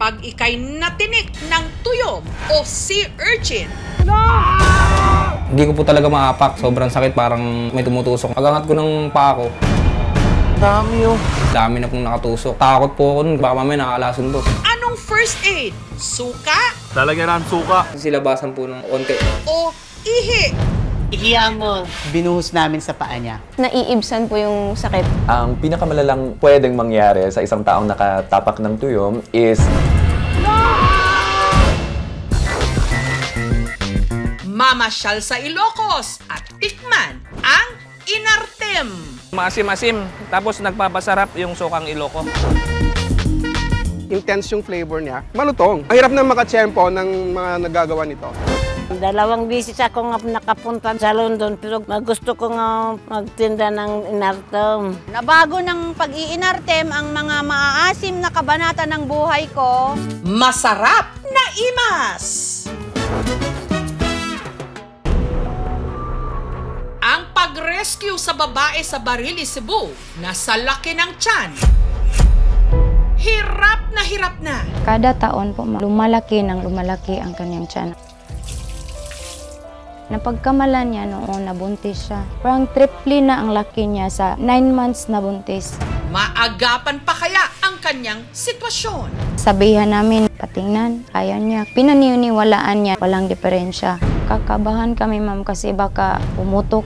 kapag ikay natinik ng tuyom o sea urchin. Hindi ko po talaga maapak. Sobrang sakit, parang may tumutusok. Pag-angat ko ng paa ko, dami yun. Dami na pong nakatusok. Takot po ako nun, baka mamaya nakakalason to. Anong first aid? Suka? Lalagyan ng suka. Silabasan po ng onti. O ihi? Ihiya mo. Binuhos namin sa paa niya. Naiibsan po yung sakit. Ang pinakamalalang pwedeng mangyari sa isang taong nakatapak ng tuyom is mamasyal sa Ilocos at tikman ang Inartem. Maasim-asim, tapos nagpapasarap yung sukang Iloco. Intense yung flavor niya. Malutong. Ang hirap na makatsyempo ng mga nagagawa nito. 2 bisis ako nga nakapunta sa London pero gusto ko nga magtinda ng Inartem. Nabago ng pag-iinartem ang mga maaasim na kabanata ng buhay ko. Masarap na imas! Ang pag-rescue sa babae sa Barili, Cebu na sa laki ng tiyan. Hirap na. Kada taon po, lumalaki ang kanyang tiyan. Napagkamalan niya noon, nabuntis siya. Parang triple na ang laki niya sa 9 months na buntis. Maagapan pa kaya ang kanyang sitwasyon? Sabihan namin, patingnan, kaya niya. Pinaniniwalaan niya, walang diferensya. Kakabahan kami, ma'am, kasi baka pumutok.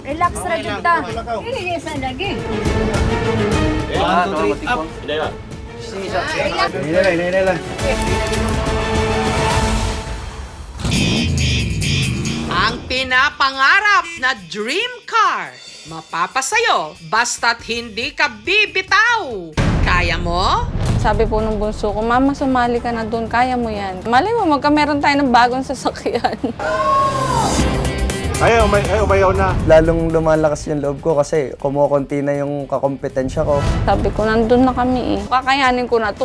Relax ra jud ta. Dili sa lagi. 1, 2, 3, up. Relax. Ang pinapangarap na dream car. Mapapasayo basta't hindi ka bibitaw. Kaya mo? Sabi po nung bunso ko, Mama, sumali ka na doon, kaya mo yan. Malay mo, magkameron tayo ng bagong sasakyan. Ayaw, umayaw na. Lalong lumalakas yung loob ko kasi kumukunti na yung kakompetensya ko. Sabi ko, nandun na kami eh. Kakayanin ko na to.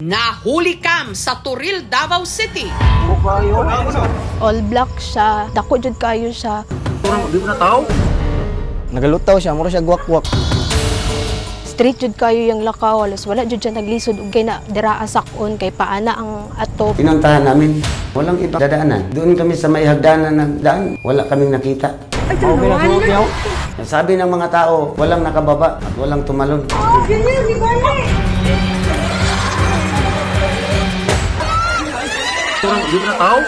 Nahuli kam sa Turil, Davao City. All black siya, dako jud kayo siya. Di mo na tao? Nagalutaw siya, mura siya guwak-guwak. Straight jud kayo yung lakaw, alas wala jud siya naglisod ug kay na dira asakon kay paana ang ato. Pinuntahan namin, walang ibang dadaanan. Doon kami sa may hagdanan ng daan, wala kaming nakita. Sabi ng mga tao, walang nakababa at walang tumalon. Di mo na tao?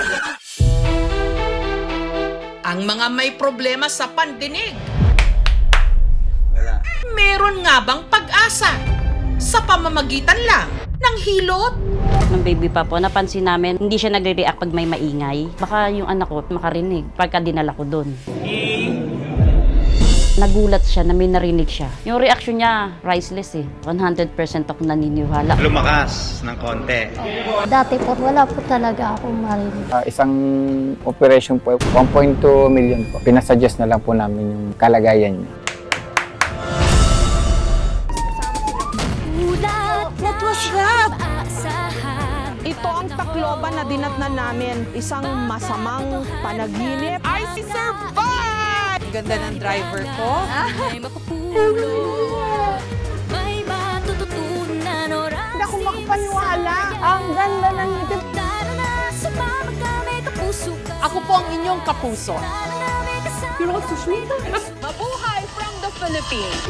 Ang mga may problema sa pandinig. Meron nga bang pag-asa sa pamamagitan lang ng hilot? Nung baby pa po, napansin namin, hindi siya nagre-react pag may maingay. Baka yung anak ko makarinig pagka dinala ko doon. Nagulat siya na may narinig siya. Yung reaction niya, priceless eh. 100% ako naniniwala. Lumakas ng konti. Dati po, wala po talaga akong marinig. Isang operation po, 1.2 million po. Pinasuggest na lang po namin yung kalagayan niya. That was rap. Ito ang Tacloban na dinatnan namin. Isang masamang panaginip. I survived! Ganda ng driver ko. Hindi ako makapaniwala. Ang ganda ng ngipin. Ako po ang inyong kapuso. You're also sweet. Mabuhay from the Philippines!